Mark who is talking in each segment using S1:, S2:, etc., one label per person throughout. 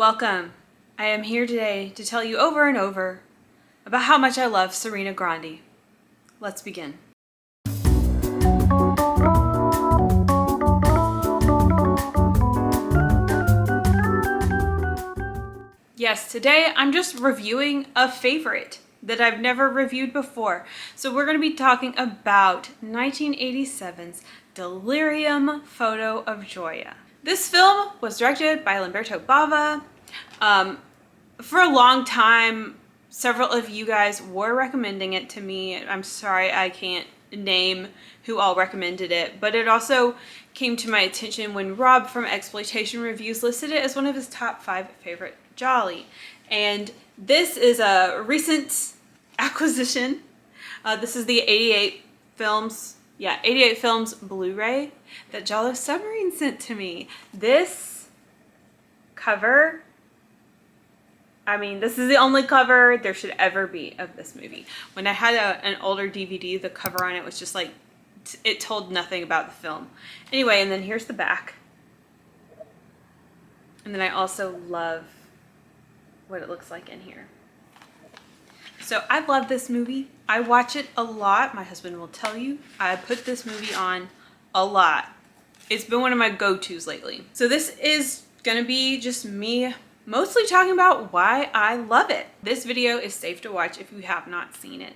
S1: Welcome. I am here today to tell you over and over about how much I love Serena Grandi. Let's begin. Yes, today I'm just reviewing a favorite that I've never reviewed before. So we're going to be talking about 1987's Delirium Photo of Gioia. This film was directed by Lamberto Bava. For a long time, several of you guys were recommending it to me. I'm sorry I can't name who all recommended it, but it also came to my attention when Rob from Exploitation Reviews listed it as one of his top 5 favorite Gialli. And this is a recent acquisition. This is the 88 films Blu-ray that Giallo Submarine sent to me. This cover, I mean, this is the only cover there should ever be of this movie. When I had an older DVD, the cover on it was just like, it told nothing about the film. Anyway, and then here's the back. And then I also love what it looks like in here. So I love this movie. I watch it a lot. My husband will tell you. I put this movie on a lot. It's been one of my go-tos lately. So this is gonna be just me mostly talking about why I love it. This video is safe to watch if you have not seen it.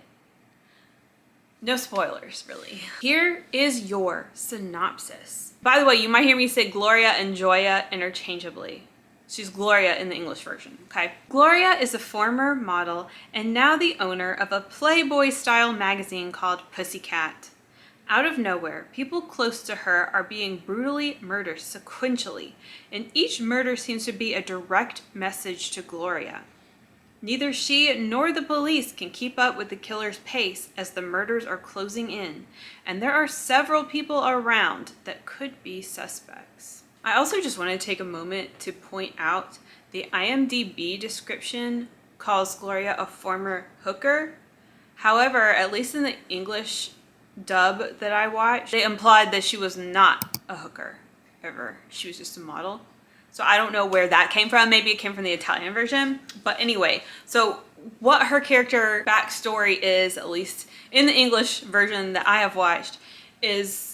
S1: No spoilers, really. Here is your synopsis. By the way, you might hear me say Gloria and Gioia interchangeably. She's Gloria in the English version, okay? Gloria is a former model and now the owner of a Playboy-style magazine called Pussycat. Out of nowhere, people close to her are being brutally murdered sequentially, and each murder seems to be a direct message to Gloria. Neither she nor the police can keep up with the killer's pace as the murders are closing in, and there are several people around that could be suspects. I also just want to take a moment to point out the IMDb description calls Gloria a former hooker. However, at least in the English dub that I watched, they implied that she was not a hooker ever. She was just a model. So I don't know where that came from. Maybe it came from the Italian version. But anyway, so what her character backstory is, at least in the English version that I have watched, is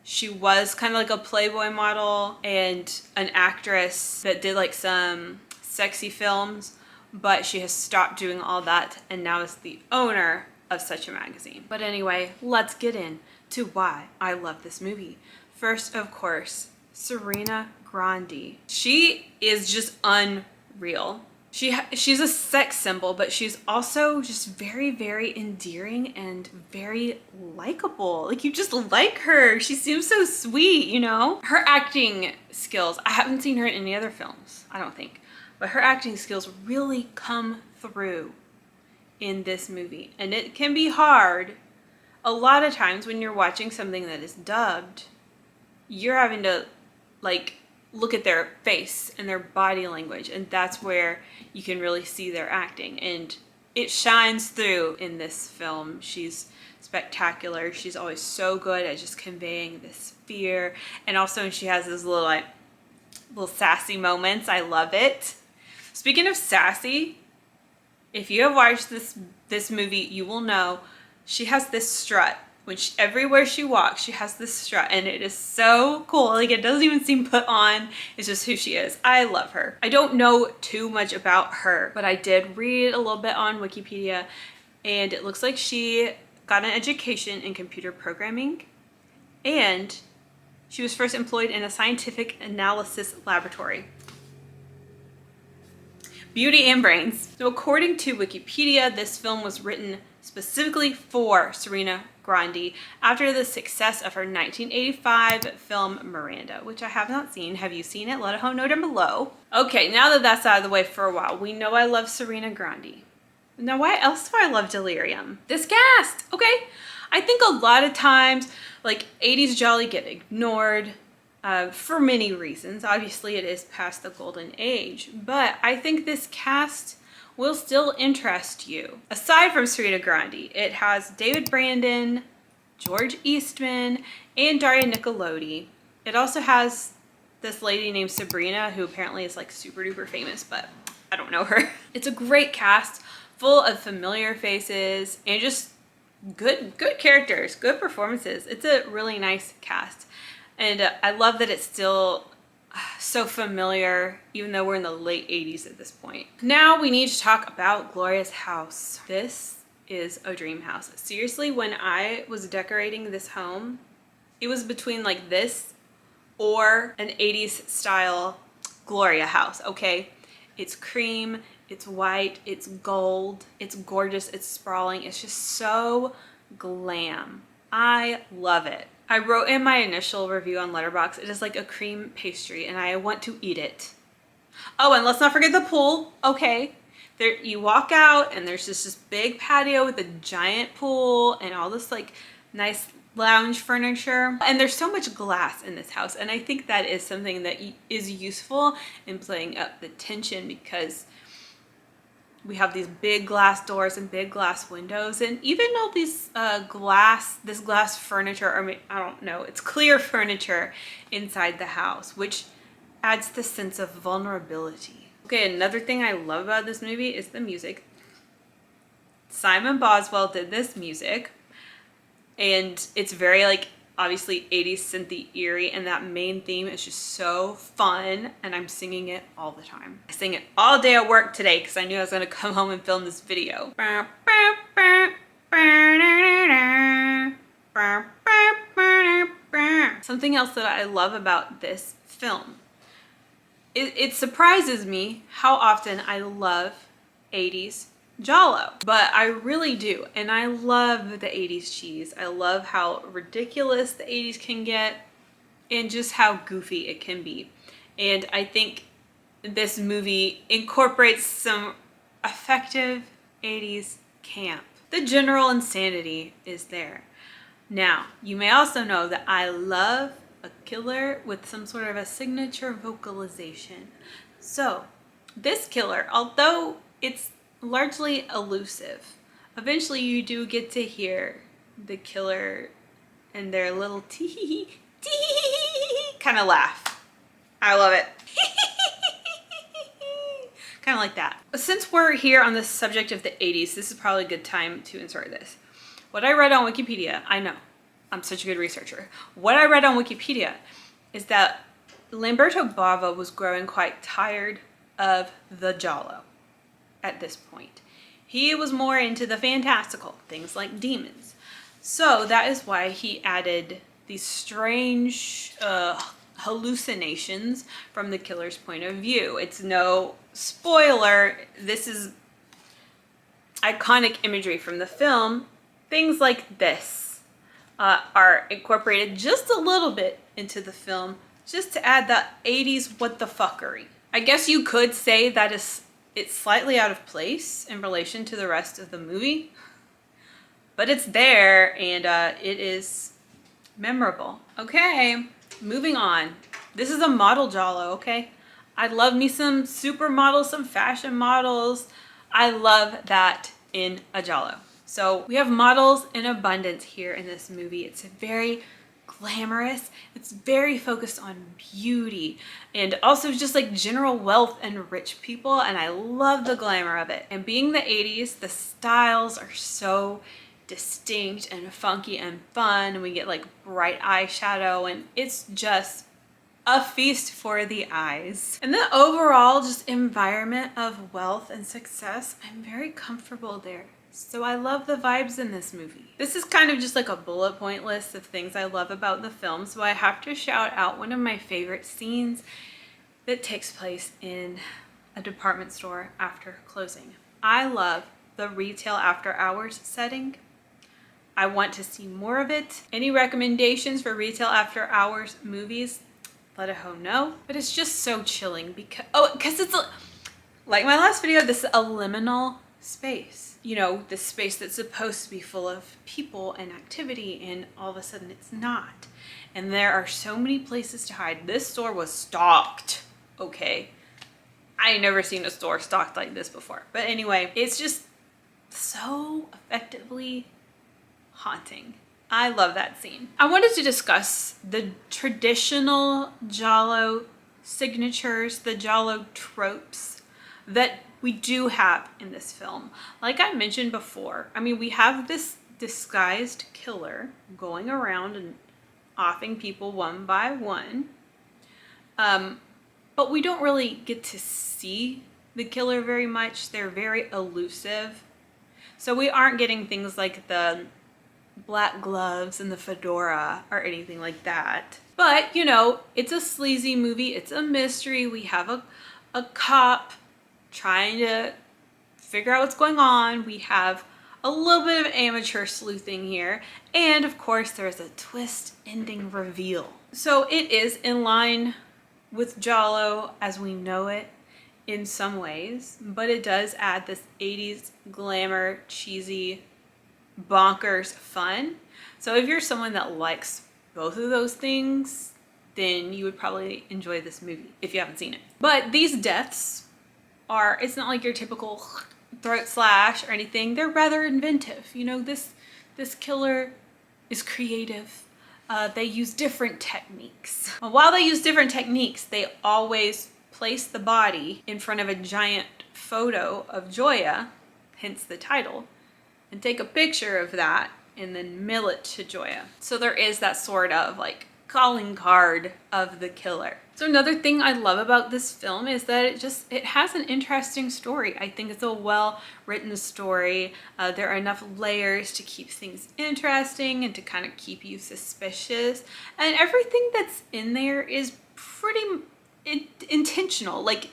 S1: she was kind of like a Playboy model and an actress that did like some sexy films, but she has stopped doing all that and now is the owner of such a magazine. But anyway, let's get into why I love this movie. First, of course, Serena Grandi. She is just unreal. She's a sex symbol, but she's also just very, very endearing and very likable. Like, you just like her. She seems so sweet, you know? Her acting skills, I haven't seen her in any other films, I don't think, but her acting skills really come through in this movie. And it can be hard a lot of times when you're watching something that is dubbed. You're having to like look at their face and their body language, and that's where you can really see their acting, and it shines through in this film. She's spectacular. She's always so good at just conveying this fear, and also she has this little sassy moments. I love it. Speaking of sassy, if you have watched this movie, you will know she has this strut. Everywhere she walks, she has this strut, and it is so cool. Like, it doesn't even seem put on. It's just who she is. I love her. I don't know too much about her, but I did read a little bit on Wikipedia, and it looks like she got an education in computer programming, and she was first employed in a scientific analysis laboratory. Beauty and brains. So according to Wikipedia, this film was written specifically for Serena Grandi after the success of her 1985 film Miranda, which I have not seen. Have you seen it? Let us know down below. Okay, now that that's out of the way for a while, we know I love Serena Grandi. Now, why else do I love Delirium? This cast, okay? I think a lot of times, like, 80s Gialli get ignored for many reasons. Obviously, it is past the golden age, but I think this cast will still interest you. Aside from Serena Grandi, it has David Brandon, George Eastman, and Daria Nicolodi. It also has this lady named Sabrina, who apparently is like super duper famous, but I don't know her. It's a great cast, full of familiar faces and just good characters, good performances. It's a really nice cast. And I love that it's still so familiar, even though we're in the late 80s at this point. Now we need to talk about Gloria's house. This is a dream house. Seriously, when I was decorating this home, it was between like this or an 80s style Gloria house, okay? It's cream, it's white, it's gold, it's gorgeous, it's sprawling. It's just so glam. I love it. I wrote in my initial review on Letterboxd, it is like a cream pastry and I want to eat it. Oh, and let's not forget the pool, okay? There, you walk out and there's just this big patio with a giant pool and all this like nice lounge furniture. And there's so much glass in this house. And I think that is something that is useful in playing up the tension, because we have these big glass doors and big glass windows, and even all these this glass furniture, or I don't know, it's clear furniture inside the house, which adds the sense of vulnerability. Okay, another thing I love about this movie is the music. Simon Boswell did this music, and it's very like obviously 80s synthy eerie, and that main theme is just so fun, and I'm singing it all the time. I sang it all day at work today because I knew I was going to come home and film this video. Something else that I love about this film, it surprises me how often I love 80s Giallo, but I really do. And I love the 80s cheese. I love how ridiculous the 80s can get and just how goofy it can be. And I think this movie incorporates some effective 80s camp. The general insanity is there. Now, you may also know that I love a killer with some sort of a signature vocalization. So this killer, although it's largely elusive, eventually you do get to hear the killer and their little tee kind of laugh. I love it. Kind of like that. Since we're here on the subject of the 80s, this is probably a good time to insert this. What I read on Wikipedia, I know, I'm such a good researcher. What I read on Wikipedia is that Lamberto Bava was growing quite tired of the Giallo at this point. He was more into the fantastical, things like demons. So that is why he added these strange hallucinations from the killer's point of view. It's no spoiler, this is iconic imagery from the film. Things like this are incorporated just a little bit into the film, just to add that 80s what the fuckery. I guess you could say that it's slightly out of place in relation to the rest of the movie, but it's there and it is memorable. Okay, moving on. This is a model Giallo, okay? I love me some supermodels, some fashion models. I love that in a Giallo. So we have models in abundance here in this movie. It's very glamorous. It's very focused on beauty and also just like general wealth and rich people. And I love the glamour of it. And being the 80s, the styles are so distinct and funky and fun. And we get like bright eyeshadow and it's just a feast for the eyes. And the overall just environment of wealth and success, I'm very comfortable there. So I love the vibes in this movie. This is kind of just like a bullet point list of things I love about the film. So I have to shout out one of my favorite scenes that takes place in a department store after closing. I love the retail after hours setting. I want to see more of it. Any recommendations for retail after hours movies? Let a hoe know. But it's just so chilling because it's like my last video, this is a liminal space. You know, this space that's supposed to be full of people and activity, and all of a sudden it's not. And there are so many places to hide. This store was stocked, okay? I ain't never seen a store stocked like this before. But anyway, it's just so effectively haunting. I love that scene. I wanted to discuss the traditional Giallo signatures, the Giallo tropes that we do have in this film. Like I mentioned before, I mean, we have this disguised killer going around and offing people one by one. But we don't really get to see the killer very much. They're very elusive. So we aren't getting things like the black gloves and the fedora or anything like that. But, you know, it's a sleazy movie. It's a mystery. We have a cop trying to figure out what's going on. We have a little bit of amateur sleuthing here. And of course, there's a twist ending reveal. So it is in line with Giallo as we know it in some ways, but it does add this 80s glamour, cheesy, bonkers fun. So if you're someone that likes both of those things, then you would probably enjoy this movie if you haven't seen it. But these deaths are, it's not like your typical throat slash or anything. They're rather inventive. You know, this killer is creative. They use different techniques. While they use different techniques, they always place the body in front of a giant photo of Gioia, hence the title, and take a picture of that and then mail it to Gioia. So there is that sort of like calling card of the killer. So another thing I love about this film is that it has an interesting story. I think it's a well-written story. There are enough layers to keep things interesting and to kind of keep you suspicious. And everything that's in there is pretty intentional. Like,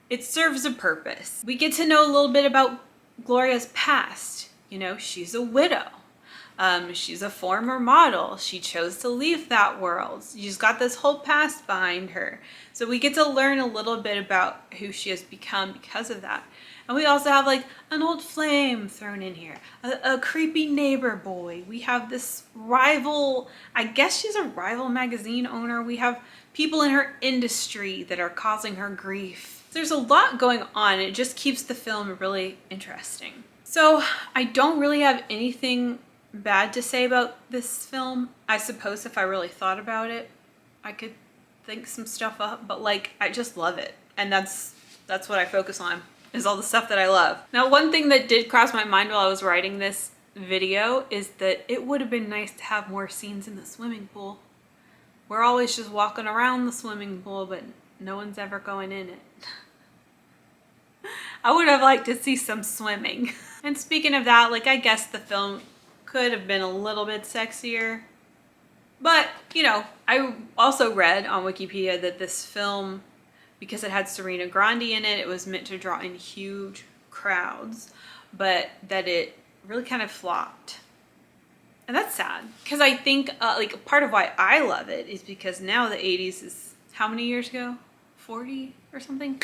S1: it serves a purpose. We get to know a little bit about Gloria's past. You know, she's a widow. She's a former model. She chose to leave that world. She's got this whole past behind her. So we get to learn a little bit about who she has become because of that. And we also have like an old flame thrown in here, a creepy neighbor boy. We have this rival, I guess she's a rival magazine owner. We have people in her industry that are causing her grief. There's a lot going on. It just keeps the film really interesting. So I don't really have anything bad to say about this film. I suppose if I really thought about it, I could think some stuff up, but like, I just love it. And that's what I focus on, is all the stuff that I love. Now, one thing that did cross my mind while I was writing this video is that it would have been nice to have more scenes in the swimming pool. We're always just walking around the swimming pool, but no one's ever going in it. I would have liked to see some swimming. And speaking of that, like, I guess the film could have been a little bit sexier. But, you know, I also read on Wikipedia that this film, because it had Serena Grandi in it, it was meant to draw in huge crowds, but that it really kind of flopped. And that's sad, because I think like part of why I love it is because now the 80s is how many years ago? 40 or something?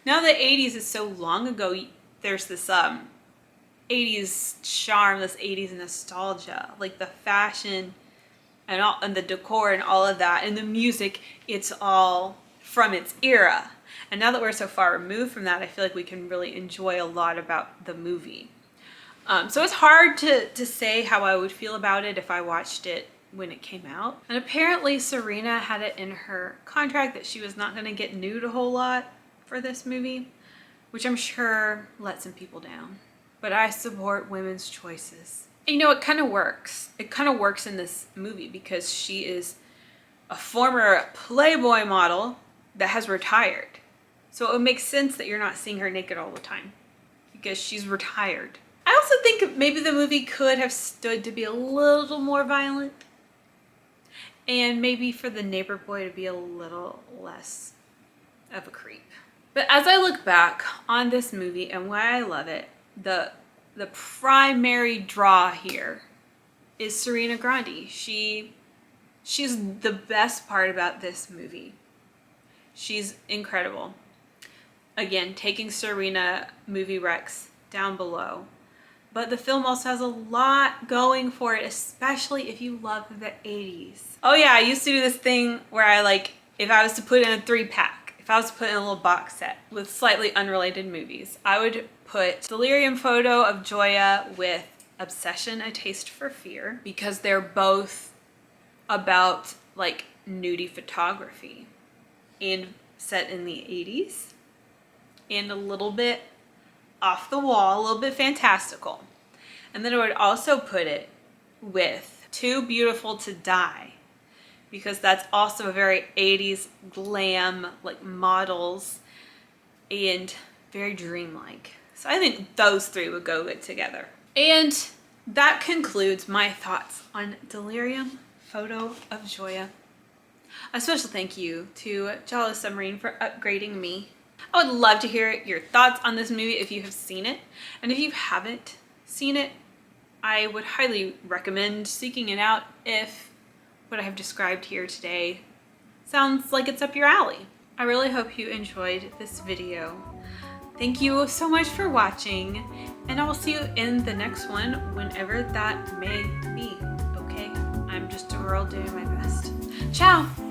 S1: Now the 80s is so long ago. There's this 80s charm, this 80s nostalgia, like the fashion and the decor and all of that, and the music, it's all from its era. And now that we're so far removed from that, I feel like we can really enjoy a lot about the movie. So it's hard to say how I would feel about it if I watched it when it came out. And apparently Serena had it in her contract that she was not going to get nude a whole lot for this movie, which I'm sure let some people down. But I support women's choices. And you know, it kind of works. It kind of works in this movie because she is a former Playboy model that has retired. So it makes sense that you're not seeing her naked all the time because she's retired. I also think maybe the movie could have stood to be a little more violent, and maybe for the neighbor boy to be a little less of a creep. But as I look back on this movie and why I love it, the primary draw here is Serena Grandi. She's the best part about this movie. She's incredible. Again, taking Serena movie recs down below. But the film also has a lot going for it, especially if you love the 80s. Oh yeah, I used to do this thing where I if I was to put in a 3-pack, if I was to put in a little box set with slightly unrelated movies, I would put Delirium photo of Gioia with Obsession, A Taste for Fear, because they're both about like nudie photography and set in the 80s and a little bit off the wall, a little bit fantastical. And then I would also put it with Too Beautiful to Die, because that's also a very 80s glam, like models, and very dreamlike. So I think those three would go good together. And that concludes my thoughts on Delirium, Photo of Gioia. A special thank you to Giallo Submarine for upgrading me. I would love to hear your thoughts on this movie if you have seen it. And if you haven't seen it, I would highly recommend seeking it out if what I have described here today sounds like it's up your alley. I really hope you enjoyed this video. Thank you so much for watching, and I will see you in the next one, whenever that may be, okay? I'm just a girl doing my best. Ciao!